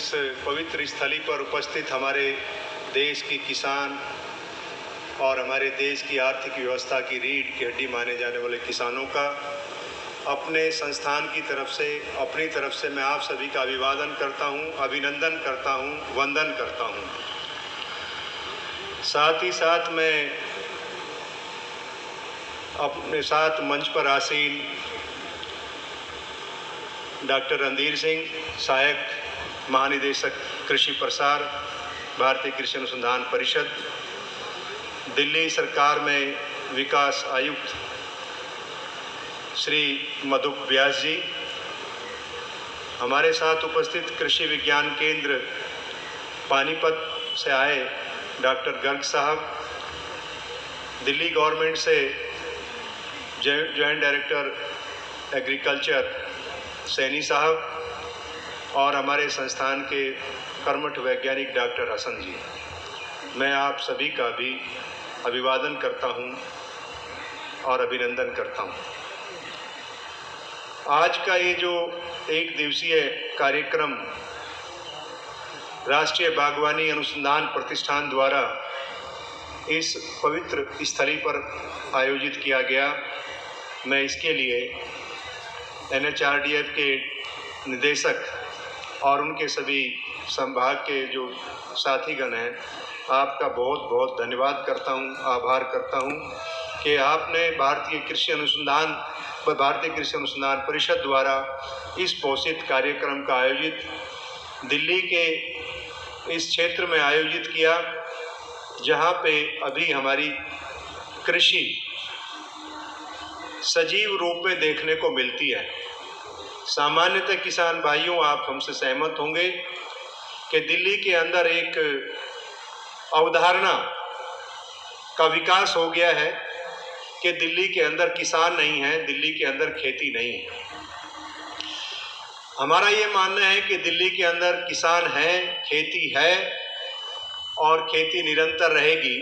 इस पवित्र स्थली पर उपस्थित हमारे देश के किसान और हमारे देश की आर्थिक व्यवस्था की रीढ़ की हड्डी माने जाने वाले किसानों का अपने संस्थान की तरफ से, अपनी तरफ से मैं आप सभी का अभिवादन करता हूं, अभिनंदन करता हूं, वंदन करता हूं। साथ ही साथ मैं अपने साथ मंच पर आसीन डॉक्टर रणधीर सिंह, सहायक महानिदेशक कृषि प्रसार, भारतीय कृषि अनुसंधान परिषद, दिल्ली सरकार में विकास आयुक्त श्री मधुक व्यास जी, हमारे साथ उपस्थित कृषि विज्ञान केंद्र पानीपत से आए डॉक्टर गर्ग साहब, दिल्ली गवर्नमेंट से जॉइंट डायरेक्टर एग्रीकल्चर सैनी साहब और हमारे संस्थान के कर्मठ वैज्ञानिक डॉक्टर हसन जी, मैं आप सभी का भी अभिवादन करता हूं और अभिनंदन करता हूं। आज का ये जो एक दिवसीय कार्यक्रम राष्ट्रीय बागवानी अनुसंधान प्रतिष्ठान द्वारा इस पवित्र स्थली पर आयोजित किया गया, मैं इसके लिए NHRDF के निदेशक और उनके सभी संभाग के जो साथीगण हैं, आपका बहुत बहुत धन्यवाद करता हूं, आभार करता हूं कि आपने भारतीय कृषि अनुसंधान परिषद द्वारा इस पोषित कार्यक्रम का आयोजित दिल्ली के इस क्षेत्र में आयोजित किया, जहां पे अभी हमारी कृषि सजीव रूप में देखने को मिलती है। सामान्यतः किसान भाइयों, आप हमसे सहमत होंगे कि दिल्ली के अंदर एक अवधारणा का विकास हो गया है कि दिल्ली के अंदर किसान नहीं है, दिल्ली के अंदर खेती नहीं है। हमारा ये मानना है कि दिल्ली के अंदर किसान है, खेती है और खेती निरंतर रहेगी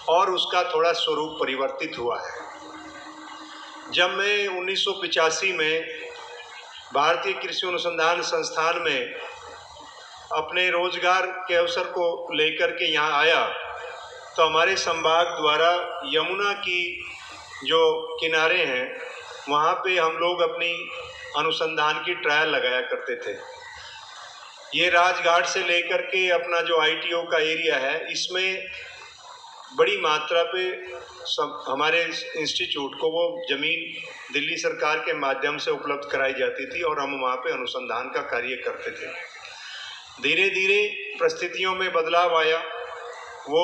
और उसका थोड़ा स्वरूप परिवर्तित हुआ है। जब मैं 1985 में भारतीय कृषि अनुसंधान संस्थान में अपने रोजगार के अवसर को लेकर के यहाँ आया, तो हमारे संभाग द्वारा यमुना की जो किनारे हैं वहाँ पे हम लोग अपनी अनुसंधान की ट्रायल लगाया करते थे। ये राजघाट से लेकर के अपना जो ITO का एरिया है, इसमें बड़ी मात्रा पे हमारे इंस्टीट्यूट को वो ज़मीन दिल्ली सरकार के माध्यम से उपलब्ध कराई जाती थी और हम वहाँ पे अनुसंधान का कार्य करते थे। धीरे धीरे परिस्थितियों में बदलाव आया, वो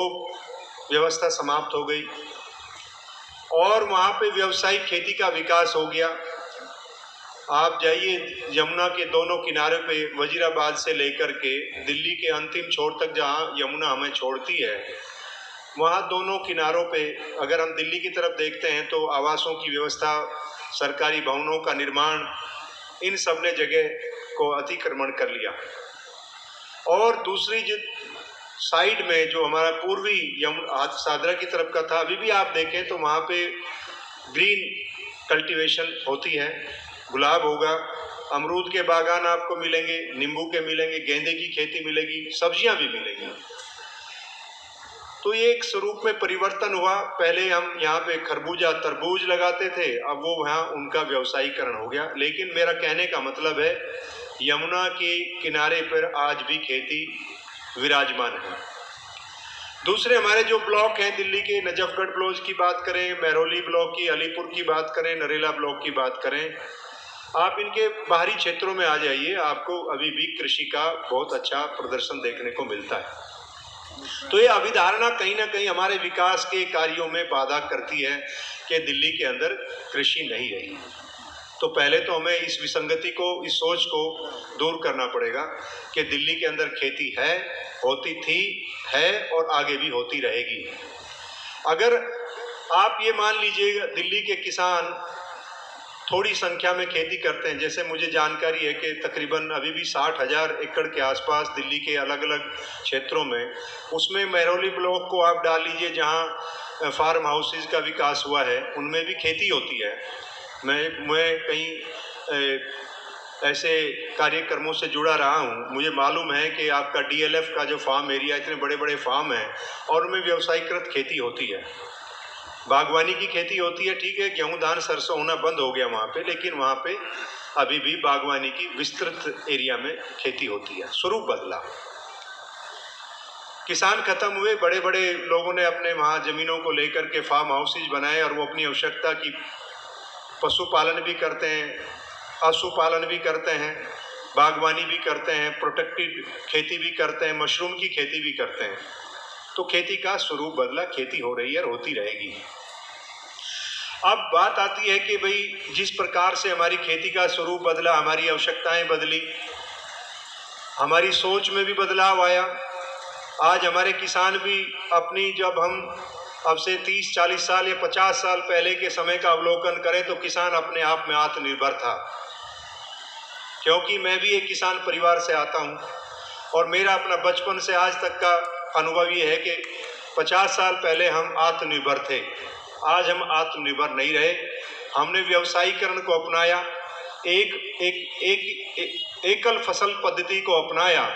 व्यवस्था समाप्त हो गई और वहाँ पे व्यावसायिक खेती का विकास हो गया। आप जाइए यमुना के दोनों किनारे पे, वजीराबाद से लेकर के दिल्ली के अंतिम छोर तक जहाँ यमुना हमें छोड़ती है, वहाँ दोनों किनारों पे अगर हम दिल्ली की तरफ देखते हैं तो आवासों की व्यवस्था, सरकारी भवनों का निर्माण, इन सब ने जगह को अतिक्रमण कर लिया। और दूसरी जो साइड में जो हमारा पूर्वी सादरा की तरफ का था, अभी भी आप देखें तो वहाँ पे ग्रीन कल्टीवेशन होती है, गुलाब होगा, अमरूद के बागान आपको मिलेंगे, नींबू के मिलेंगे, गेंदे की खेती मिलेगी, सब्जियां भी मिलेंगी। तो ये एक स्वरूप में परिवर्तन हुआ। पहले हम यहाँ पे खरबूजा, तरबूज लगाते थे, अब वो वहाँ उनका व्यवसायीकरण हो गया। लेकिन मेरा कहने का मतलब है, यमुना के किनारे पर आज भी खेती विराजमान है। दूसरे हमारे जो ब्लॉक हैं दिल्ली के, नजफगढ़ ब्लॉक की बात करें, महरौली ब्लॉक की, अलीपुर की बात करें, नरेला ब्लॉक की बात करें, आप इनके बाहरी क्षेत्रों में आ जाइए, आपको अभी भी कृषि का बहुत अच्छा प्रदर्शन देखने को मिलता है। तो ये अभिधारणा कहीं ना कहीं हमारे विकास के कार्यों में बाधा करती है कि दिल्ली के अंदर कृषि नहीं रही। तो पहले तो हमें इस विसंगति को, इस सोच को दूर करना पड़ेगा कि दिल्ली के अंदर खेती है, होती थी, है और आगे भी होती रहेगी। अगर आप ये मान लीजिएगा दिल्ली के किसान थोड़ी संख्या में खेती करते हैं, जैसे मुझे जानकारी है कि तकरीबन अभी भी 60,000 एकड़ के आसपास दिल्ली के अलग अलग क्षेत्रों में, उसमें महरौली ब्लॉक को आप डाल लीजिए जहां फार्म हाउसेज का विकास हुआ है, उनमें भी खेती होती है। मैं कहीं ऐसे कार्यक्रमों से जुड़ा रहा हूँ, मुझे मालूम है कि आपका DLF का जो फार्म एरिया, इतने बड़े बड़े फार्म हैं और उनमें व्यवसायीकृत खेती होती है, बागवानी की खेती होती है। ठीक है, गेहूँ धान सरसों होना बंद हो गया वहाँ पे, लेकिन वहाँ पे अभी भी बागवानी की विस्तृत एरिया में खेती होती है। स्वरूप बदला, किसान खत्म हुए, बड़े बड़े लोगों ने अपने वहाँ ज़मीनों को लेकर के फार्म हाउसेज बनाए और वो अपनी आवश्यकता की पशुपालन भी करते हैं, पशुपालन भी करते हैं, बागवानी भी करते हैं, प्रोटेक्टेड खेती भी करते हैं, मशरूम की खेती भी करते हैं। तो खेती का स्वरूप बदला, खेती हो रही है और होती रहेगी। अब बात आती है कि भाई जिस प्रकार से हमारी खेती का स्वरूप बदला, हमारी आवश्यकताएं बदली, हमारी सोच में भी बदलाव आया। आज हमारे किसान भी अपनी, जब हम अब से 30-40 साल या 50 साल पहले के समय का अवलोकन करें तो किसान अपने आप में आत्मनिर्भर था, क्योंकि मैं भी एक किसान परिवार से आता हूं और मेरा अपना बचपन से आज तक का अनुभव ये है कि 50 साल पहले हम आत्मनिर्भर थे, आज हम आत्मनिर्भर नहीं रहे। हमने व्यवसायीकरण को अपनाया, एकल फसल पद्धति को अपनाया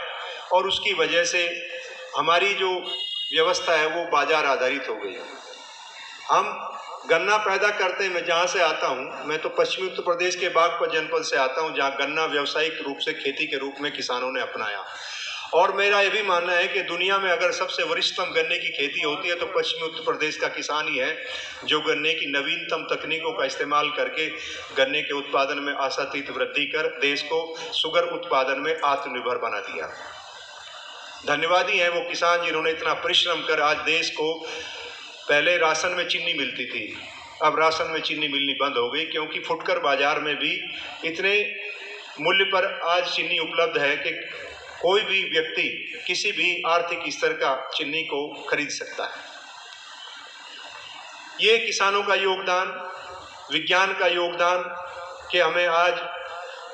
और उसकी वजह से हमारी जो व्यवस्था है वो बाजार आधारित हो गई। हम गन्ना पैदा करते हैं, मैं जहाँ से आता हूँ, मैं तो पश्चिमी उत्तर प्रदेश के बागपत जनपद से आता हूँ, जहाँ गन्ना व्यावसायिक रूप से खेती के रूप में किसानों ने अपनाया। और मेरा ये भी मानना है कि दुनिया में अगर सबसे वरिष्ठतम गन्ने की खेती होती है तो पश्चिमी उत्तर प्रदेश का किसान ही है, जो गन्ने की नवीनतम तकनीकों का इस्तेमाल करके गन्ने के उत्पादन में आशातीत वृद्धि कर देश को शुगर उत्पादन में आत्मनिर्भर बना दिया। धन्यवादी हैं वो किसान जिन्होंने इतना परिश्रम कर आज देश को, पहले राशन में चीनी मिलती थी, अब राशन में चीनी मिलनी बंद हो गई, क्योंकि फुटकर बाजार में भी इतने मूल्य पर आज चीनी उपलब्ध है कि कोई भी व्यक्ति किसी भी आर्थिक स्तर का चीनी को खरीद सकता है। ये किसानों का योगदान, विज्ञान का योगदान कि हमें आज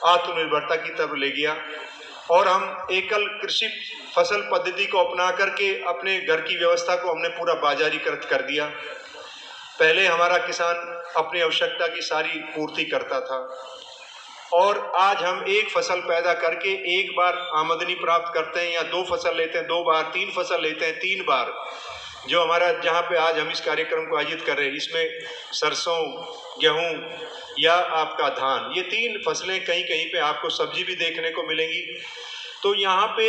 आत्मनिर्भरता की तरफ ले गया और हम एकल कृषि फसल पद्धति को अपना करके अपने घर की व्यवस्था को हमने पूरा बाजारीकृत कर दिया। पहले हमारा किसान अपनी आवश्यकता की सारी पूर्ति करता था और आज हम एक फसल पैदा करके एक बार आमदनी प्राप्त करते हैं, या 2 फसल लेते हैं 2 बार, 3 फसल लेते हैं 3 बार। जो हमारा, जहाँ पे आज हम इस कार्यक्रम को आयोजित कर रहे हैं, इसमें सरसों, गेहूँ या आपका धान, ये 3 फसलें, कहीं कहीं पे आपको सब्जी भी देखने को मिलेंगी। तो यहाँ पे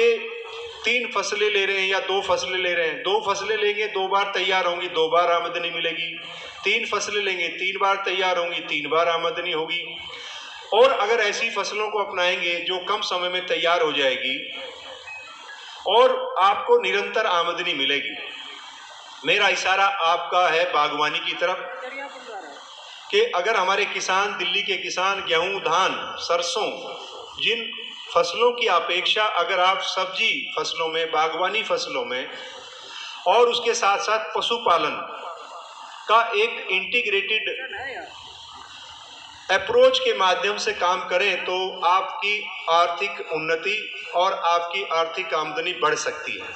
3 फसलें ले रहे हैं या 2 फसलें ले रहे हैं, 2 फसलें लेंगे 2 बार तैयार होंगी, 2 बार आमदनी मिलेगी। 3 फसलें लेंगे 3 बार तैयार होंगी, 3 बार आमदनी होगी। और अगर ऐसी फसलों को अपनाएंगे जो कम समय में तैयार हो जाएगी और आपको निरंतर आमदनी मिलेगी। मेरा इशारा आपका है बागवानी की तरफ कि अगर हमारे किसान, दिल्ली के किसान गेहूं, धान, सरसों, जिन फसलों की अपेक्षा अगर आप सब्जी फसलों में, बागवानी फसलों में और उसके साथ साथ पशुपालन का एक इंटीग्रेटेड अप्रोच के माध्यम से काम करें तो आपकी आर्थिक उन्नति और आपकी आर्थिक आमदनी बढ़ सकती है।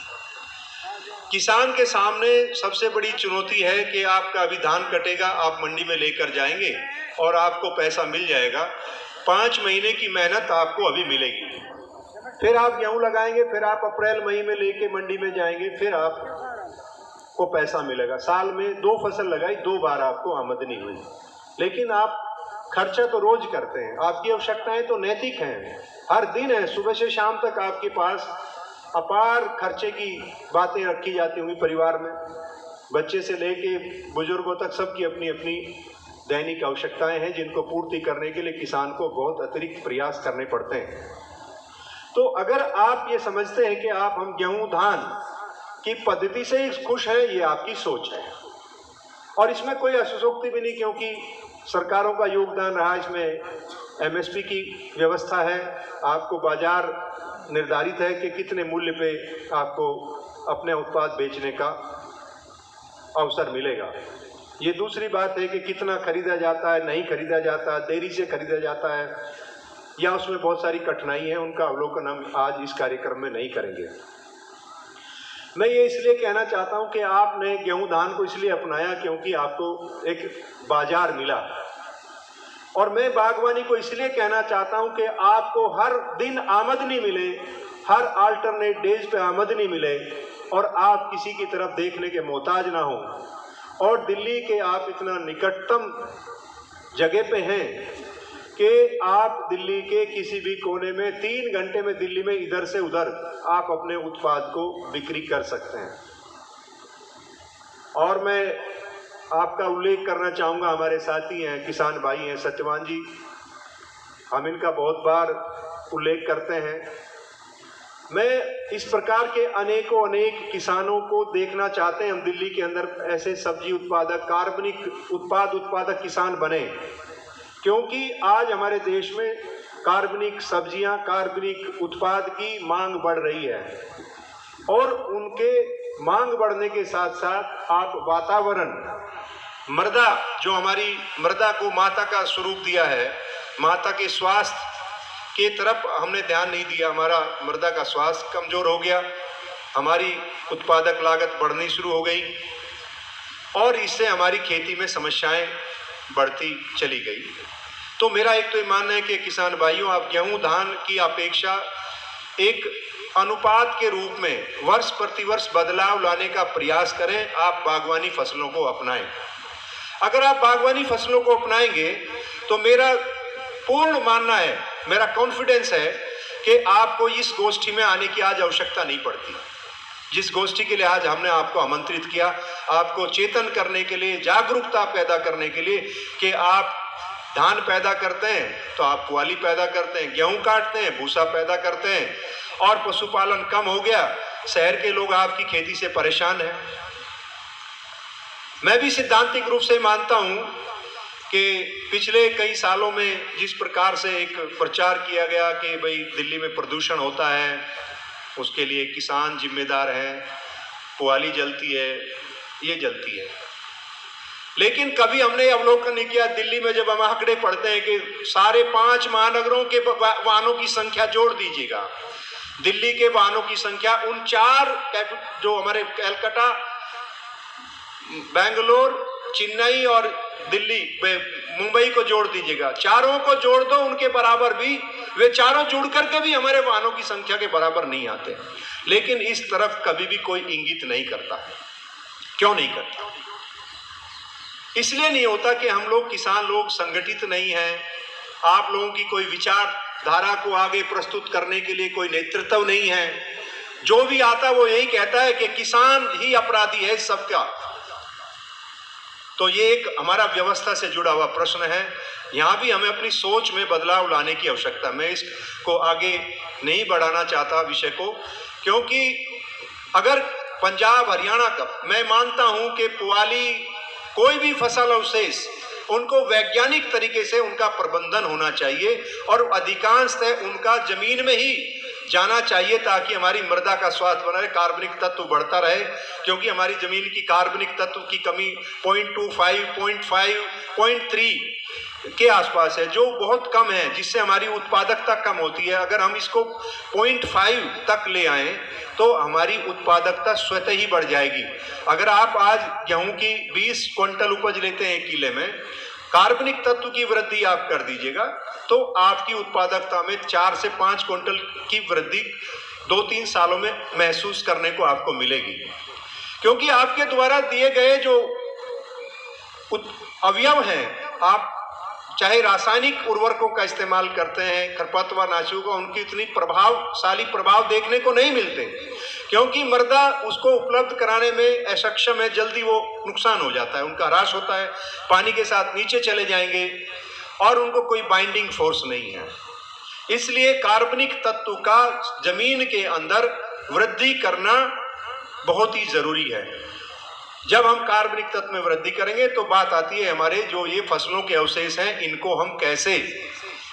किसान के सामने सबसे बड़ी चुनौती है कि आपका अभी धान कटेगा, आप मंडी में लेकर जाएंगे और आपको पैसा मिल जाएगा। 5 महीने की मेहनत आपको अभी मिलेगी, फिर आप गेहूं लगाएंगे, फिर आप अप्रैल मई में लेके मंडी में जाएंगे, फिर आपको पैसा मिलेगा। साल में 2 फसल लगाई, 2 बार आपको आमदनी हुई, लेकिन आप खर्चा तो रोज करते हैं। आपकी आवश्यकताएं तो नैतिक हैं, हर दिन है, सुबह से शाम तक आपके पास अपार खर्चे की बातें रखी जाती होंगी परिवार में, बच्चे से लेके बुजुर्गों तक सबकी अपनी अपनी दैनिक आवश्यकताएं हैं जिनको पूर्ति करने के लिए किसान को बहुत अतिरिक्त प्रयास करने पड़ते हैं। तो अगर आप ये समझते हैं कि हम गेहूं धान की पद्धति से खुश हैं, ये आपकी सोच है और इसमें कोई असुशोक्ति भी नहीं, क्योंकि सरकारों का योगदान रहा, इसमें MSP की व्यवस्था है, आपको बाजार निर्धारित है कि कितने मूल्य पे आपको अपने उत्पाद बेचने का अवसर मिलेगा। ये दूसरी बात है कि कितना खरीदा जाता है, नहीं खरीदा जाता, देरी से खरीदा जाता है या उसमें बहुत सारी कठिनाई है, उनका अवलोकन हम आज इस कार्यक्रम में नहीं करेंगे। मैं ये इसलिए कहना चाहता हूँ कि आपने गेहूं धान को इसलिए अपनाया क्योंकि आपको एक बाजार मिला। और मैं बागवानी को इसलिए कहना चाहता हूं कि आपको हर दिन आमदनी मिले, हर अल्टरनेट डेज पे आमदनी मिले और आप किसी की तरफ देखने के मोहताज ना हो। और दिल्ली के आप इतना निकटतम जगह पे हैं कि आप दिल्ली के किसी भी कोने में 3 घंटे में दिल्ली में इधर से उधर आप अपने उत्पाद को बिक्री कर सकते हैं। और मैं आपका उल्लेख करना चाहूँगा, हमारे साथी हैं, किसान भाई हैं सत्यवान जी, हम इनका बहुत बार उल्लेख करते हैं। मैं इस प्रकार के अनेक किसानों को देखना चाहते हैं हम दिल्ली के अंदर, ऐसे सब्जी उत्पादक, कार्बनिक उत्पादक किसान बने, क्योंकि आज हमारे देश में कार्बनिक सब्जियां, कार्बनिक उत्पाद की मांग बढ़ रही है और उनके मांग बढ़ने के साथ साथ आप वातावरण, मृदा, जो हमारी मृदा को माता का स्वरूप दिया है, माता के स्वास्थ्य के तरफ हमने ध्यान नहीं दिया, हमारा मृदा का स्वास्थ्य कमजोर हो गया, हमारी उत्पादक लागत बढ़नी शुरू हो गई और इससे हमारी खेती में समस्याएं बढ़ती चली गई। तो मेरा एक तो ये मानना है कि किसान भाइयों, आप गेहूं धान की अपेक्षा एक अनुपात के रूप में वर्ष प्रतिवर्ष बदलाव लाने का प्रयास करें, आप बागवानी फसलों को अपनाएं। अगर आप बागवानी फसलों को अपनाएंगे तो मेरा पूर्ण मानना है, मेरा कॉन्फिडेंस है कि आपको इस गोष्ठी में आने की आज आवश्यकता नहीं पड़ती। जिस गोष्ठी के लिए आज हमने आपको आमंत्रित किया, आपको चेतन करने के लिए, जागरूकता पैदा करने के लिए कि आप धान पैदा करते हैं तो आप पुआली पैदा करते हैं, गेहूं काटते हैं, भूसा पैदा करते हैं और पशुपालन कम हो गया, शहर के लोग आपकी खेती से परेशान हैं। मैं भी सिद्धांतिक रूप से मानता हूं कि पिछले कई सालों में जिस प्रकार से एक प्रचार किया गया कि भाई दिल्ली में प्रदूषण होता है, उसके लिए किसान जिम्मेदार हैं, पुआली जलती है, ये जलती है, लेकिन कभी हमने अवलोकन नहीं किया। दिल्ली में जब हम आंकड़े पढ़ते हैं कि सारे 5 महानगरों के वाहनों की संख्या जोड़ दीजिएगा, दिल्ली के वाहनों की संख्या उन 4 जो हमारे कलकत्ता, बेंगलोर, चेन्नई और दिल्ली, मुंबई को जोड़ दीजिएगा, चारों को जोड़ दो, उनके बराबर भी, वे चारों जुड़ करके भी हमारे वाहनों की संख्या के बराबर नहीं आते। लेकिन इस तरफ कभी भी कोई इंगित नहीं करता। क्यों नहीं करता? इसलिए नहीं होता कि हम लोग किसान लोग संगठित नहीं हैं, आप लोगों की कोई विचारधारा को आगे प्रस्तुत करने के लिए कोई नेतृत्व नहीं है। जो भी आता वो यही कहता है कि किसान ही अपराधी है सबका। तो ये एक हमारा व्यवस्था से जुड़ा हुआ प्रश्न है, यहाँ भी हमें अपनी सोच में बदलाव लाने की आवश्यकता। मैं इसको आगे नहीं बढ़ाना चाहता विषय को, क्योंकि अगर पंजाब हरियाणा का, मैं मानता हूं कि पुआली, कोई भी फसल अवशेष, उनको वैज्ञानिक तरीके से उनका प्रबंधन होना चाहिए और अधिकांशतः उनका जमीन में ही जाना चाहिए ताकि हमारी मृदा का स्वास्थ्य बना रहे, कार्बनिक तत्व बढ़ता रहे। क्योंकि हमारी जमीन की कार्बनिक तत्व की कमी 0.25, 0.5, 0.3 के आसपास है, जो बहुत कम है, जिससे हमारी उत्पादकता कम होती है। अगर हम इसको 0.5 तक ले आएँ तो हमारी उत्पादकता स्वतः ही बढ़ जाएगी। अगर आप आज गेहूं की 20 क्विंटल उपज लेते हैं 1 किले में, कार्बनिक तत्व की वृद्धि आप कर दीजिएगा तो आपकी उत्पादकता में 4 से 5 क्विंटल की वृद्धि 2-3 सालों में महसूस करने को आपको मिलेगी। क्योंकि आपके द्वारा दिए गए जो अवयव हैं, आप चाहे रासायनिक उर्वरकों का इस्तेमाल करते हैं, खरपतवारनाशियों का, उनकी इतनी प्रभावशाली प्रभाव देखने को नहीं मिलते, क्योंकि मृदा उसको उपलब्ध कराने में असक्षम है, जल्दी वो नुकसान हो जाता है, उनका ह्रास होता है, पानी के साथ नीचे चले जाएंगे और उनको कोई बाइंडिंग फोर्स नहीं है। इसलिए कार्बनिक तत्व का जमीन के अंदर वृद्धि करना बहुत ही जरूरी है। जब हम कार्बनिक तत्व में वृद्धि करेंगे तो बात आती है हमारे जो ये फसलों के अवशेष हैं, इनको हम कैसे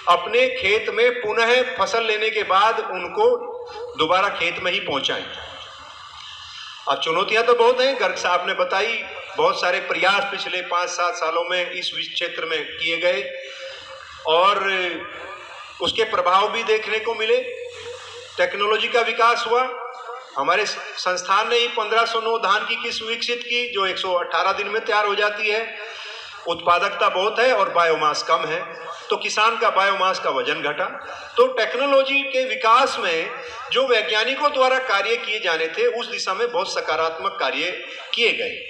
अपने खेत में पुनः फसल लेने के बाद उनको दोबारा खेत में ही पहुंचाएं। अब चुनौतियां तो बहुत हैं, गर्ग साहब ने बताई, बहुत सारे प्रयास पिछले 5-7 सालों में इस क्षेत्र में किए गए और उसके प्रभाव भी देखने को मिले। टेक्नोलॉजी का विकास हुआ, हमारे संस्थान ने ही 1509 धान की किस्म विकसित की जो 118 दिन में तैयार हो जाती है। उत्पादकता बहुत है और बायोमास कम है, तो किसान का बायोमास का वजन घटा। तो टेक्नोलॉजी के विकास में जो वैज्ञानिकों द्वारा कार्य किए जाने थे उस दिशा में बहुत सकारात्मक कार्य किए गए,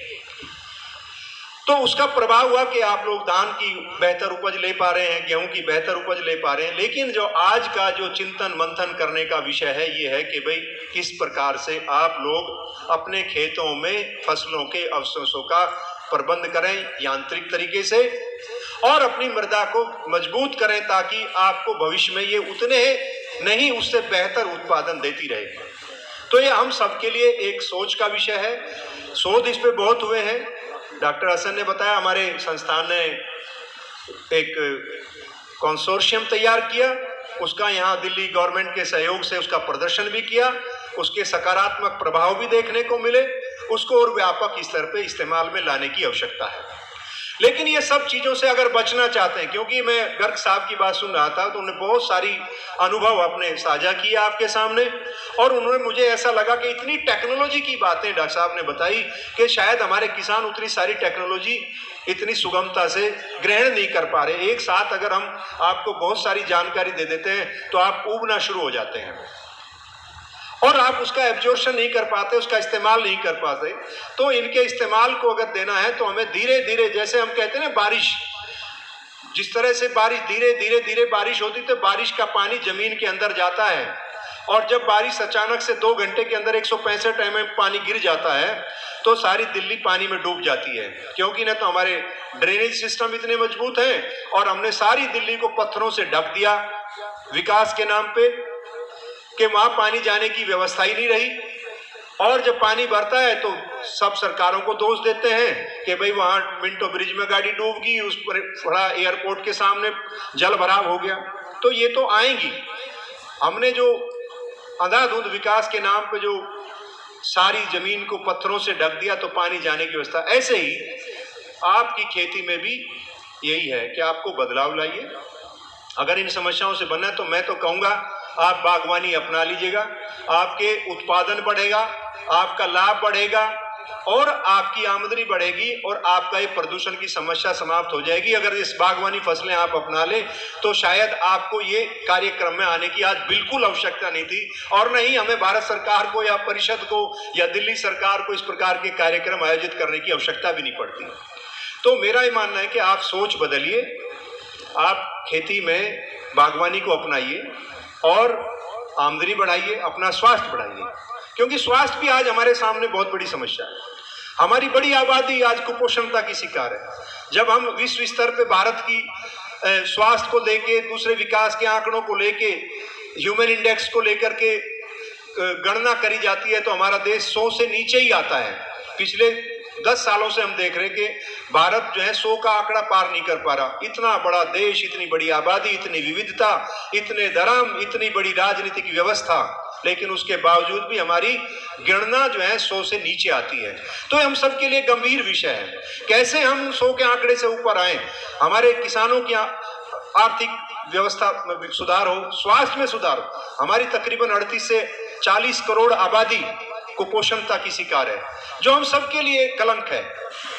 तो उसका प्रभाव हुआ कि आप लोग धान की बेहतर उपज ले पा रहे हैं, गेहूं की बेहतर उपज ले पा रहे हैं। लेकिन जो आज का जो चिंतन मंथन करने का विषय है ये है कि भाई किस प्रकार से आप लोग अपने खेतों में फसलों के अवशेषों का प्रबंध करें यांत्रिक तरीके से और अपनी मृदा को मजबूत करें ताकि आपको भविष्य में ये उतने नहीं उससे बेहतर उत्पादन देती रहे। तो ये हम सबके लिए एक सोच का विषय है। शोध इस पे बहुत हुए हैं। डॉक्टर हसन ने बताया हमारे संस्थान ने एक कंसोर्शियम तैयार किया, उसका यहाँ दिल्ली गवर्नमेंट के सहयोग से उसका प्रदर्शन भी किया, उसके सकारात्मक प्रभाव भी देखने को मिले, उसको और व्यापक स्तर पे इस्तेमाल में लाने की आवश्यकता है। लेकिन ये सब चीज़ों से अगर बचना चाहते हैं, क्योंकि मैं गर्ग साहब की बात सुन रहा था तो उन्होंने बहुत सारी अनुभव अपने साझा किया आपके सामने, और उन्होंने मुझे ऐसा लगा कि इतनी टेक्नोलॉजी की बातें डॉक्टर साहब ने बताई कि शायद हमारे किसान उतनी सारी टेक्नोलॉजी इतनी सुगमता से ग्रहण नहीं कर पा रहे। एक साथ अगर हम आपको बहुत सारी जानकारी दे देते हैं तो आप ऊबना शुरू हो जाते हैं और आप उसका एब्जॉर्प्शन नहीं कर पाते, उसका इस्तेमाल नहीं कर पाते। तो इनके इस्तेमाल को अगर देना है तो हमें धीरे धीरे, जैसे हम कहते हैं ना बारिश, जिस तरह से बारिश धीरे धीरे बारिश होती तो बारिश का पानी जमीन के अंदर जाता है, और जब बारिश अचानक से 2 घंटे के अंदर 165 mm पानी गिर जाता है तो सारी दिल्ली पानी में डूब जाती है, क्योंकि ना तो हमारे ड्रेनेज सिस्टम इतने मजबूत हैं और हमने सारी दिल्ली को पत्थरों से ढक दिया विकास के नाम पे कि वहां पानी जाने की व्यवस्था ही नहीं रही। और जब पानी भरता है तो सब सरकारों को दोष देते हैं कि भाई वहां मिंटो ब्रिज में गाड़ी डूब गई, उस पर बड़ा एयरपोर्ट के सामने जल भराव हो गया। तो ये तो आएंगी। हमने जो अंधाधुंध विकास के नाम पे जो सारी जमीन को पत्थरों से ढक दिया तो पानी जाने की व्यवस्था, ऐसे ही आपकी खेती में भी यही है कि आपको बदलाव लाइए। अगर इन समस्याओं से बनना है तो मैं तो कहूँगा आप बागवानी अपना लीजिएगा, आपके उत्पादन बढ़ेगा, आपका लाभ बढ़ेगा और आपकी आमदनी बढ़ेगी और आपका ये प्रदूषण की समस्या समाप्त हो जाएगी। अगर इस बागवानी फसलें आप अपना लें तो शायद आपको ये कार्यक्रम में आने की आज बिल्कुल आवश्यकता नहीं थी, और न ही हमें भारत सरकार को या परिषद को या दिल्ली सरकार को इस प्रकार के कार्यक्रम आयोजित करने की आवश्यकता भी नहीं पड़ती। तो मेरा ये मानना है कि आप सोच बदलिए, आप खेती में बागवानी को अपनाइए और आमदनी बढ़ाइए, अपना स्वास्थ्य बढ़ाइए, क्योंकि स्वास्थ्य भी आज हमारे सामने बहुत बड़ी समस्या है। हमारी बड़ी आबादी आज कुपोषणता की शिकार है। जब हम विश्व स्तर पे भारत की स्वास्थ्य को लेके, दूसरे विकास के आंकड़ों को लेके, ह्यूमन इंडेक्स को लेकर के गणना करी जाती है तो हमारा देश 100 से नीचे ही आता है। पिछले 10 सालों से हम देख रहे हैं कि भारत जो है 100 का आंकड़ा पार नहीं कर पा रहा। इतना बड़ा देश, इतनी बड़ी आबादी, इतनी विविधता, इतने धर्म, इतनी बड़ी राजनीतिक व्यवस्था, लेकिन उसके बावजूद भी हमारी गणना जो है 100 से नीचे आती है। तो हम सबके लिए गंभीर विषय है, कैसे हम 100 के आंकड़े से ऊपर आए। हमारे किसानों की आर्थिक व्यवस्था में सुधार हो, स्वास्थ्य में सुधार हो। हमारी तकरीबन 38 से 40 करोड़ आबादी कुपोषणता की शिकार है, जो हम सबके लिए कलंक है।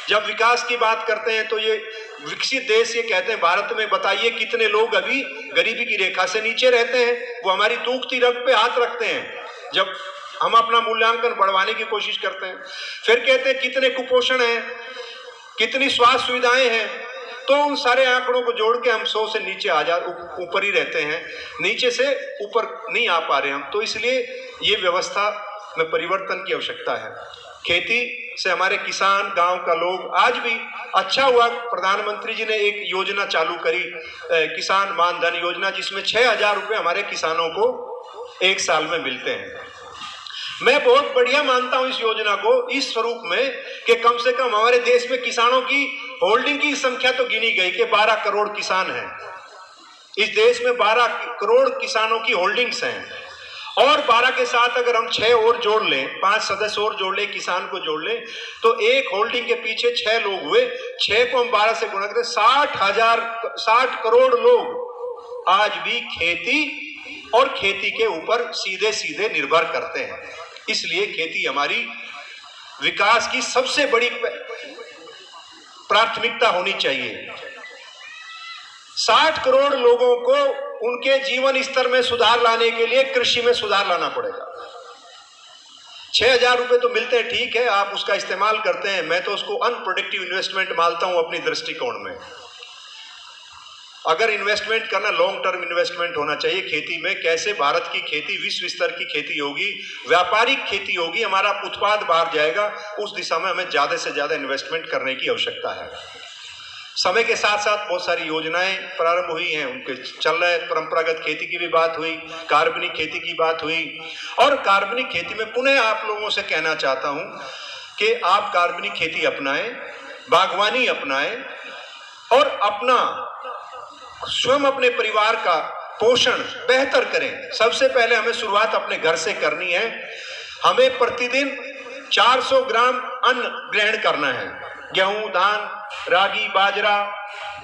जब विकास की बात करते हैं तो ये विकसित देश ये कहते हैं, भारत में बताइए कितने लोग अभी गरीबी की रेखा से नीचे रहते हैं। वो हमारी दूखती रग पे हाथ रखते हैं जब हम अपना मूल्यांकन बढ़वाने की कोशिश करते हैं। फिर कहते हैं कितने कुपोषण है, कितनी स्वास्थ्य सुविधाएं हैं। तो उन सारे आंकड़ों को जोड़ के हम 100 से नीचे ऊपर ही रहते हैं, नीचे से ऊपर नहीं आ पा रहे हम। तो इसलिए ये व्यवस्था में परिवर्तन की आवश्यकता है। खेती से हमारे किसान, गांव का लोग आज भी, अच्छा हुआ प्रधानमंत्री जी ने एक योजना चालू करी, किसान मानधन योजना, जिसमें 6,000 रुपये हमारे किसानों को 1 साल में मिलते हैं। मैं बहुत बढ़िया मानता हूं इस योजना को इस स्वरूप में कि कम से कम हमारे देश में किसानों की होल्डिंग की संख्या तो गिनी गई कि 12 करोड़ किसान हैं। इस देश में 12 करोड़ किसानों की होल्डिंग्स हैं, और 12 के साथ अगर हम 6 और जोड़ लें, 5 सदस्य और जोड़ लें, किसान को जोड़ लें, तो एक होल्डिंग के पीछे 6 लोग हुए। 6 को हम 12 से गुणा करें, 60 करोड़ लोग आज भी खेती और खेती के ऊपर सीधे सीधे निर्भर करते हैं। इसलिए खेती हमारी विकास की सबसे बड़ी प्राथमिकता होनी चाहिए। 60 करोड़ लोगों को उनके जीवन स्तर में सुधार लाने के लिए कृषि में सुधार लाना पड़ेगा। 6,000 रुपए तो मिलते हैं, ठीक है, आप उसका इस्तेमाल करते हैं, मैं तो उसको अनप्रोडक्टिव इन्वेस्टमेंट मानता हूं अपनी दृष्टिकोण में। अगर इन्वेस्टमेंट करना लॉन्ग टर्म इन्वेस्टमेंट होना चाहिए खेती में। कैसे भारत की खेती विश्व स्तर की खेती होगी, व्यापारिक खेती होगी, हमारा उत्पाद बाहर जाएगा, उस दिशा में हमें ज्यादा से ज्यादा इन्वेस्टमेंट करने की आवश्यकता है। समय के साथ साथ बहुत सारी योजनाएं प्रारंभ हुई हैं, उनके चल रहे। परंपरागत खेती की भी बात हुई, कार्बनिक खेती की बात हुई, और कार्बनिक खेती में पुनः आप लोगों से कहना चाहता हूं कि आप कार्बनिक खेती अपनाएं, बागवानी अपनाएं और अपना स्वयं अपने परिवार का पोषण बेहतर करें। सबसे पहले हमें शुरुआत अपने घर से करनी है। हमें प्रतिदिन 400 ग्राम अन्न ग्रहण करना है। गेहूं, धान, रागी, बाजरा,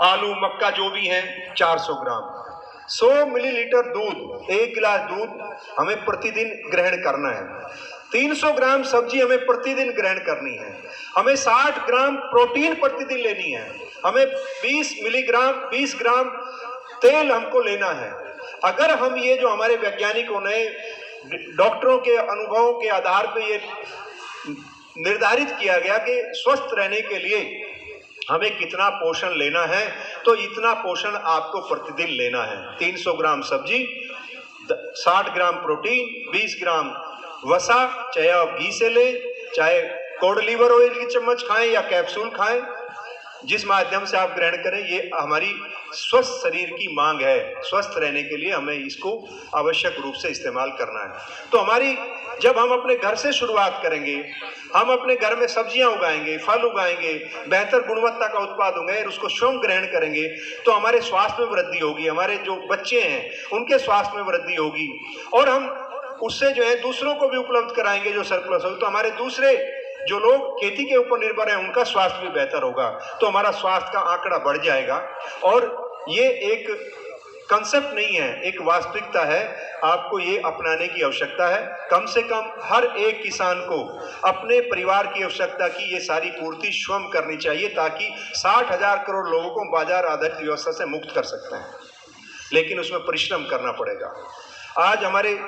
आलू, मक्का जो भी है, 400 ग्राम। 100 मिलीलीटर दूध, 1 गिलास दूध हमें प्रतिदिन ग्रहण करना है। 300 ग्राम सब्जी हमें प्रतिदिन ग्रहण करनी है। हमें 60 ग्राम प्रोटीन प्रतिदिन लेनी है। हमें 20 ग्राम तेल हमको लेना है। अगर हम ये जो हमारे वैज्ञानिकों ने डॉक्टरों के अनुभवों के आधार पर ये निर्धारित किया गया कि स्वस्थ रहने के लिए हमें कितना पोषण लेना है, तो इतना पोषण आपको प्रतिदिन लेना है। 300 ग्राम सब्जी, 60 ग्राम प्रोटीन, 20 ग्राम वसा, चाहे आप घी से लें, चाहे कोड लीवर ऑयल की चम्मच खाएं या कैप्सूल खाएं, जिस माध्यम से आप ग्रहण करें, ये हमारी स्वस्थ शरीर की मांग है। स्वस्थ रहने के लिए हमें इसको आवश्यक रूप से इस्तेमाल करना है। तो हमारी जब हम अपने घर से शुरुआत करेंगे, हम अपने घर में सब्जियां उगाएंगे, फल उगाएंगे, बेहतर गुणवत्ता का उत्पाद उगाएंगे, उसको स्वयं ग्रहण करेंगे, तो हमारे स्वास्थ्य में वृद्धि होगी, हमारे जो बच्चे हैं उनके स्वास्थ्य में वृद्धि होगी, और हम उससे जो है दूसरों को भी उपलब्ध कराएंगे जो सरप्लस हो, तो हमारे दूसरे जो लोग खेती के ऊपर निर्भर हैं उनका स्वास्थ्य भी बेहतर होगा, तो हमारा स्वास्थ्य का आंकड़ा बढ़ जाएगा। और ये एक कंसेप्ट नहीं है, एक वास्तविकता है। आपको ये अपनाने की आवश्यकता है। कम से कम हर एक किसान को अपने परिवार की आवश्यकता की ये सारी पूर्ति स्वयं करनी चाहिए, ताकि 60,000 करोड़ लोगों को बाजार आधारित व्यवस्था से मुक्त कर सकते हैं। लेकिन उसमें परिश्रम करना पड़ेगा। आज हमारे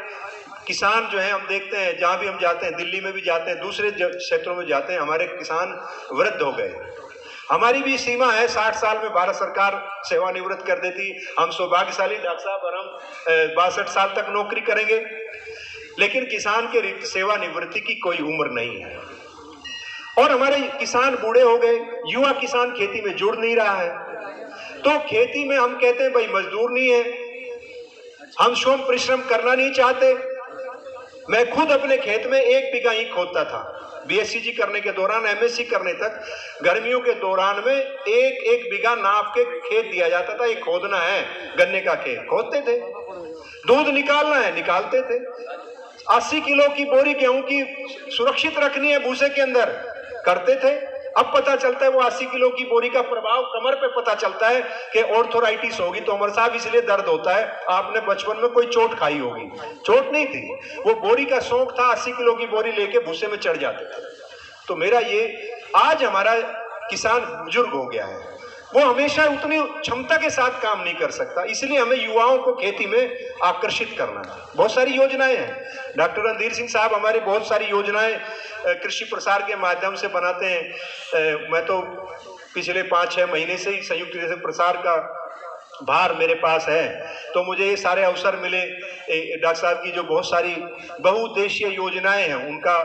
किसान जो है, हम देखते हैं जहां भी हम जाते हैं, दिल्ली में भी जाते हैं, दूसरे क्षेत्रों में जाते हैं, हमारे किसान वृद्ध हो गए। हमारी भी सीमा है, 60 साल में भारत सरकार सेवानिवृत्त कर देती। हम सौभाग्यशाली डॉक्टर साहब, और हम 62 साल तक नौकरी करेंगे। लेकिन किसान के सेवानिवृत्ति की कोई उम्र नहीं है। और हमारे किसान बूढ़े हो गए, युवा किसान खेती में जुड़ नहीं रहा है। तो खेती में हम कहते हैं भाई मजदूर नहीं है, हम स्वयं परिश्रम करना नहीं चाहते। मैं खुद अपने खेत में 1 बीघा ईंट खोदता था। बीएससी करने के दौरान, एमएससी करने तक, गर्मियों के दौरान में 1 बीघा नाप के खेत दिया जाता था। ये खोदना है, गन्ने का खेत खोदते थे। दूध निकालना है, निकालते थे। 80 किलो की बोरी गेहूं की सुरक्षित रखनी है भूसे के अंदर, करते थे। अब पता चलता है वो 80 किलो की बोरी का प्रभाव कमर पे पता चलता है कि ऑर्थोराइटिस होगी। तो अमर साहब इसलिए दर्द होता है, आपने बचपन में कोई चोट खाई होगी। चोट नहीं थी, वो बोरी का शौक था, 80 किलो की बोरी लेके भूसे में चढ़ जाते थे। तो मेरा ये, आज हमारा किसान बुजुर्ग हो गया है, वो हमेशा उतनी क्षमता के साथ काम नहीं कर सकता। इसलिए हमें युवाओं को खेती में आकर्षित करना है। बहुत सारी योजनाएं हैं। डॉक्टर रणधीर सिंह साहब हमारे बहुत सारी योजनाएं कृषि प्रसार के माध्यम से बनाते हैं। मैं तो पिछले 5-6 महीने से ही संयुक्त कृषि प्रसार का भार मेरे पास है, तो मुझे ये सारे अवसर मिले। डॉक्टर साहब की जो बहुत सारी बहुउद्देशीय योजनाएं हैं उनका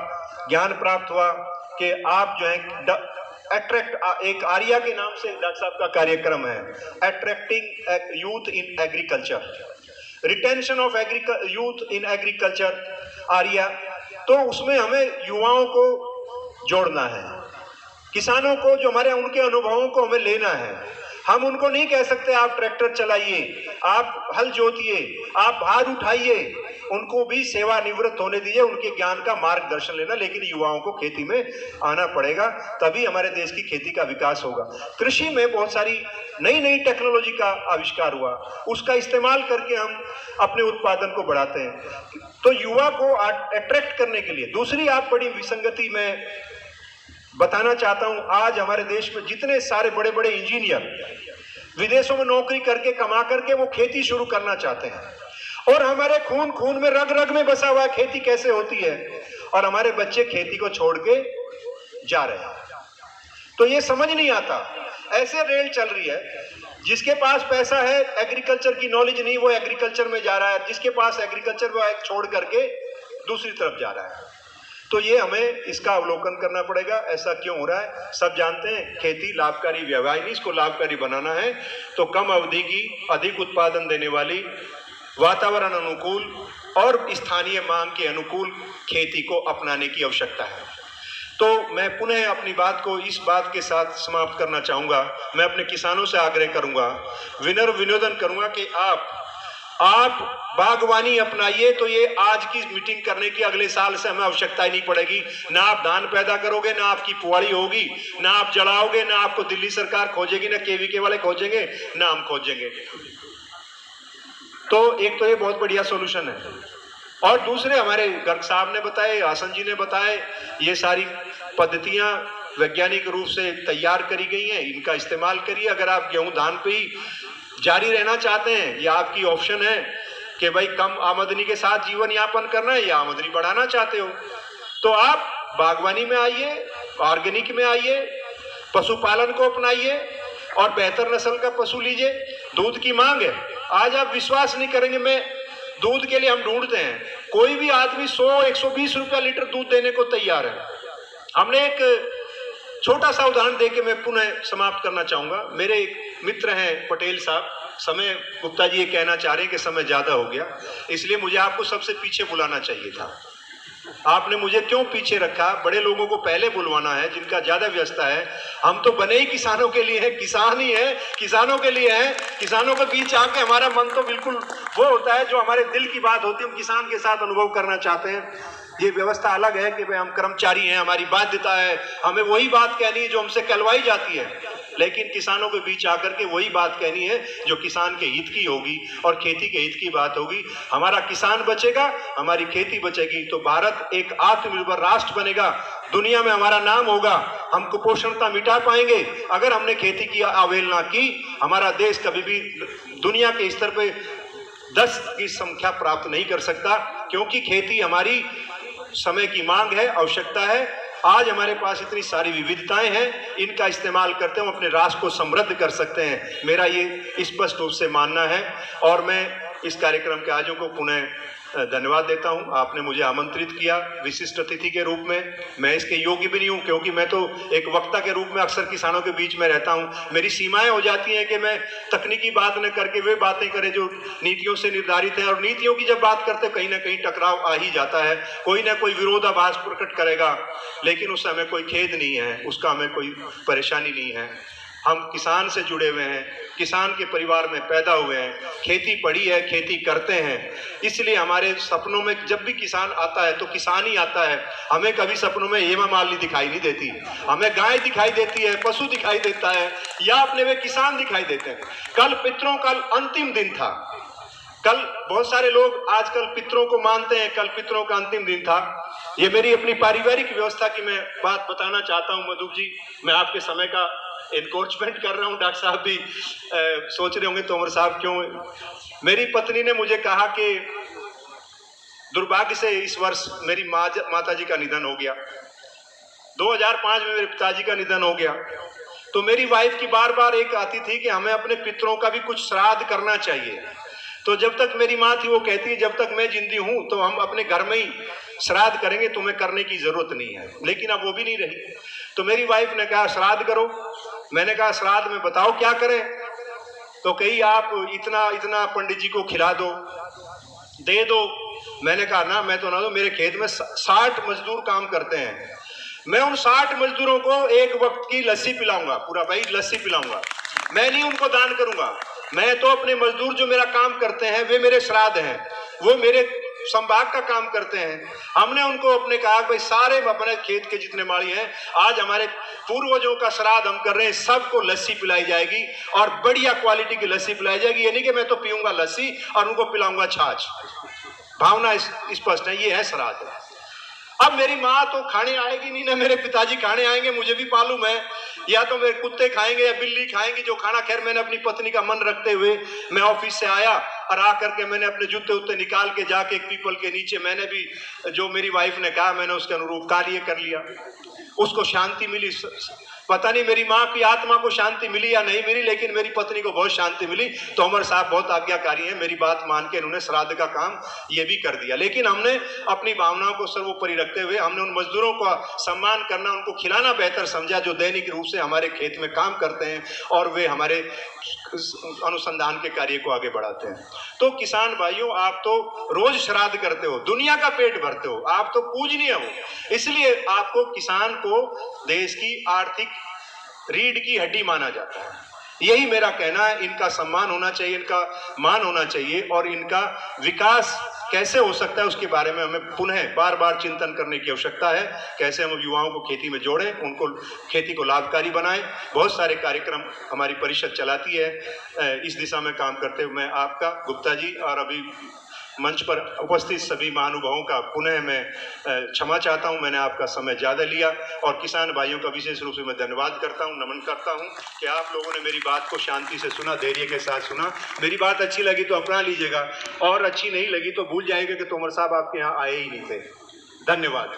ज्ञान प्राप्त हुआ कि आप जो है अट्रैक्ट, एक आर्या के नाम से डॉक्टर साहब का कार्यक्रम है, attracting youth in agriculture, retention of youth in agriculture, Arya. तो उसमें हमें युवाओं को जोड़ना है, किसानों को जो हमारे उनके अनुभवों को हमें लेना है। हम उनको नहीं कह सकते आप ट्रैक्टर चलाइए, आप हल जोतिए, आप भार उठाइए, उनको भी सेवानिवृत्त होने दीजिए, उनके ज्ञान का मार्गदर्शन लेना। लेकिन युवाओं को खेती में आना पड़ेगा, तभी हमारे देश की खेती का विकास होगा। कृषि में बहुत सारी नई नई टेक्नोलॉजी का आविष्कार हुआ, उसका इस्तेमाल करके हम अपने उत्पादन को बढ़ाते हैं। तो युवा को अट्रैक्ट करने के लिए, दूसरी आप बड़ी विसंगति में बताना चाहता हूं, आज हमारे देश में जितने सारे बड़े बड़े इंजीनियर विदेशों में नौकरी करके कमा करके वो खेती शुरू करना चाहते हैं, और हमारे खून खून में रग रग में बसा हुआ खेती कैसे होती है, और हमारे बच्चे खेती को छोड़ के जा रहे हैं। तो ये समझ नहीं आता, ऐसे रेल चल रही है। जिसके पास पैसा है, एग्रीकल्चर की नॉलेज नहीं, वो एग्रीकल्चर में जा रहा है, जिसके पास एग्रीकल्चर वो छोड़ करके दूसरी तरफ जा रहा है। तो ये हमें इसका अवलोकन करना पड़ेगा, ऐसा क्यों हो रहा है। सब जानते हैं खेती लाभकारी व्यवसाय नहीं, इसको लाभकारी बनाना है तो कम अवधि की अधिक उत्पादन देने वाली, वातावरण अनुकूल और स्थानीय मांग के अनुकूल खेती को अपनाने की आवश्यकता है। तो मैं पुनः अपनी बात को इस बात के साथ समाप्त करना चाहूँगा। मैं अपने किसानों से आग्रह करूँगा, विनोदन करूँगा कि आप बागवानी अपनाइए, तो ये आज की मीटिंग करने की अगले साल से हमें आवश्यकता ही नहीं पड़ेगी। ना आप धान पैदा करोगे, ना आपकी पुआड़ी होगी, ना आप जलाओगे, ना आपको दिल्ली सरकार खोजेगी, ना केवीके वाले खोजेंगे, ना हम खोजेंगे। तो एक तो ये बहुत बढ़िया सोल्यूशन है। और दूसरे हमारे गर्ग साहब ने बताए, हासन जी ने बताए, ये सारी पद्धतियां वैज्ञानिक रूप से तैयार करी गई हैं, इनका इस्तेमाल करिए। अगर आप गेहूं धान पे ही जारी रहना चाहते हैं, या आपकी ऑप्शन है कि भाई कम आमदनी के साथ जीवन यापन करना है या आमदनी बढ़ाना चाहते हो, तो आप बागवानी में आइए, ऑर्गेनिक में आइए, पशुपालन को अपनाइए और बेहतर नस्ल का पशु लीजिए। दूध की मांग है, आज आप विश्वास नहीं करेंगे, मैं दूध के लिए हम ढूंढते हैं, कोई भी आदमी 100-120 रुपया लीटर दूध देने को तैयार है। हमने एक छोटा सा उदाहरण देके मैं पुनः समाप्त करना चाहूंगा। मेरे एक मित्र हैं पटेल साहब, समय गुप्ता जी ये कहना चाह रहे हैं कि समय ज्यादा हो गया, इसलिए मुझे आपको सबसे पीछे बुलाना चाहिए था। आपने मुझे क्यों पीछे रखा? बड़े लोगों को पहले बुलवाना है, जिनका ज्यादा व्यस्तता है। हम तो बने ही किसानों के लिए हैं, किसान ही है, किसानों के लिए हैं। किसानों के बीच आके हमारा मन तो बिल्कुल वो होता है जो हमारे दिल की बात होती है, हम किसान के साथ अनुभव करना चाहते हैं। ये व्यवस्था अलग है कि भाई हम कर्मचारी हैं, हमारी बाध्यता है, हमें वही बात कहनी है जो हमसे कहलवाई जाती है, लेकिन किसानों के बीच आकर के वही बात कहनी है जो किसान के हित की होगी और खेती के हित की बात होगी। हमारा किसान बचेगा, हमारी खेती बचेगी, तो भारत एक आत्मनिर्भर राष्ट्र बनेगा, दुनिया में हमारा नाम होगा, हम कुपोषणता मिटा पाएंगे। अगर हमने खेती की अवहेलना की, हमारा देश कभी भी दुनिया के स्तर पे 10 की संख्या प्राप्त नहीं कर सकता, क्योंकि खेती हमारी समय की मांग है, आवश्यकता है। आज हमारे पास इतनी सारी विविधताएं हैं, इनका इस्तेमाल करते हुए अपने राष्ट्र को समृद्ध कर सकते हैं, मेरा ये स्पष्ट रूप से मानना है। और मैं इस कार्यक्रम के आयोजकों को पुनः धन्यवाद देता हूं। आपने मुझे आमंत्रित किया विशिष्ट अतिथि के रूप में, मैं इसके योग्य भी नहीं हूं, क्योंकि मैं तो एक वक्ता के रूप में अक्सर किसानों के बीच में रहता हूं। मेरी सीमाएं हो जाती हैं कि मैं तकनीकी बात न करके वे बातें करें जो नीतियों से निर्धारित है, और नीतियों की जब बात करते कहीं ना कहीं टकराव आ ही जाता है, कोई ना कोई विरोधाभास प्रकट करेगा, लेकिन उससे हमें कोई खेद नहीं है, उसका हमें कोई परेशानी नहीं है। हम किसान से जुड़े हुए हैं, किसान के परिवार में पैदा हुए हैं, खेती पढ़ी है, खेती करते हैं, इसलिए हमारे सपनों में जब भी किसान आता है तो किसान ही आता है। हमें कभी सपनों में हेमा मालिनी दिखाई नहीं देती, हमें गाय दिखाई देती है, पशु दिखाई देता है, या अपने वे किसान दिखाई देते हैं। कल पितरों का अंतिम दिन था, कल बहुत सारे लोग आजकल पितरों को मानते हैं, कल पितरों का अंतिम दिन था। ये मेरी अपनी पारिवारिक व्यवस्था की मैं बात बताना चाहता हूँ। मधु जी, मैं आपके समय का एनकोर्चमेंट कर रहा हूँ, डॉक्टर साहब भी सोच रहे होंगे तोमर साहब क्यों। मेरी पत्नी ने मुझे कहा कि दुर्भाग्य से इस वर्ष मेरी माता जी का निधन हो गया, 2005 में मेरे पिताजी का निधन हो गया। तो मेरी वाइफ की बार बार एक आती थी कि हमें अपने पितरों का भी कुछ श्राद्ध करना चाहिए। तो जब तक मेरी माँ थी वो कहती है जब तक मैं जिंदी हूँ तो हम अपने घर में ही श्राद्ध करेंगे, तुम्हें करने की जरूरत नहीं है। लेकिन अब वो भी नहीं रही, तो मेरी वाइफ ने कहा श्राद्ध करो। मैंने कहा श्राद्ध में बताओ क्या करें? तो कही आप इतना इतना पंडित जी को खिला दो, दे दो। मैंने कहा ना, मैं तो ना दो, मेरे खेत में 60 मजदूर काम करते हैं, मैं उन 60 मजदूरों को एक वक्त की लस्सी पिलाऊंगा, पूरा भाई लस्सी पिलाऊंगा, मैं नहीं उनको दान करूंगा। मैं तो अपने मजदूर जो मेरा काम करते हैं वे मेरे श्राद्ध हैं, वो मेरे संभाग का काम करते हैं। हमने उनको अपने कहा भाई सारे अपने खेत के जितने माली हैं, आज हमारे पूर्वजों का श्राद्ध हम कर रहे हैं, सबको लस्सी पिलाई जाएगी और बढ़िया क्वालिटी की लस्सी पिलाई जाएगी। ये नहीं कि मैं तो पीऊंगा लस्सी और उनको पिलाऊंगा छाछ। भावना स्पष्ट है, ये है श्राद्ध। अब मेरी माँ तो खाने आएगी नहीं, ना मेरे पिताजी खाने आएंगे, मुझे भी मालूम है। या तो मेरे कुत्ते खाएंगे या बिल्ली खाएंगी जो खाना। खैर मैंने अपनी पत्नी का मन रखते हुए मैं ऑफिस से आया और आकर के मैंने अपने जूते उत्ते निकाल के जाके एक पीपल के नीचे मैंने भी जो मेरी वाइफ ने कहा मैंने उसके अनुरूप कार्य कर लिया। उसको शांति मिली। पता नहीं मेरी माँ की आत्मा को शांति मिली या नहीं मिली, लेकिन मेरी पत्नी को बहुत शांति मिली। तो उमर साहब बहुत आज्ञाकारी हैं, मेरी बात मान के इन्होंने श्राद्ध का काम ये भी कर दिया। लेकिन हमने अपनी भावनाओं को सर्वोपरि रखते हुए हमने उन मजदूरों का सम्मान करना, उनको खिलाना बेहतर समझा जो दैनिक रूप से हमारे खेत में काम करते हैं और वे हमारे अनुसंधान के कार्य को आगे बढ़ाते हैं। तो किसान भाइयों, आप तो रोज श्राद्ध करते हो, दुनिया का पेट भरते हो, आप तो पूजनीय हो। इसलिए आपको किसान को देश की आर्थिक रीढ़ की हड्डी माना जाता है। यही मेरा कहना है। इनका सम्मान होना चाहिए, इनका मान होना चाहिए और इनका विकास कैसे हो सकता है उसके बारे में हमें पुनः बार बार चिंतन करने की आवश्यकता है। कैसे हम युवाओं को खेती में जोड़ें, उनको खेती को लाभकारी बनाएं। बहुत सारे कार्यक्रम हमारी परिषद चलाती है, इस दिशा में काम करते हुए मैं आपका, गुप्ता जी और अभी मंच पर उपस्थित सभी महानुभावों का पुनः मैं क्षमा चाहता हूं। मैंने आपका समय ज़्यादा लिया और किसान भाइयों का विशेष रूप से मैं धन्यवाद करता हूं, नमन करता हूं कि आप लोगों ने मेरी बात को शांति से सुना, धैर्य के साथ सुना। मेरी बात अच्छी लगी तो अपना लीजिएगा और अच्छी नहीं लगी तो भूल जाएगा कि तोमर साहब आपके यहाँ आए ही नहीं थे। धन्यवाद।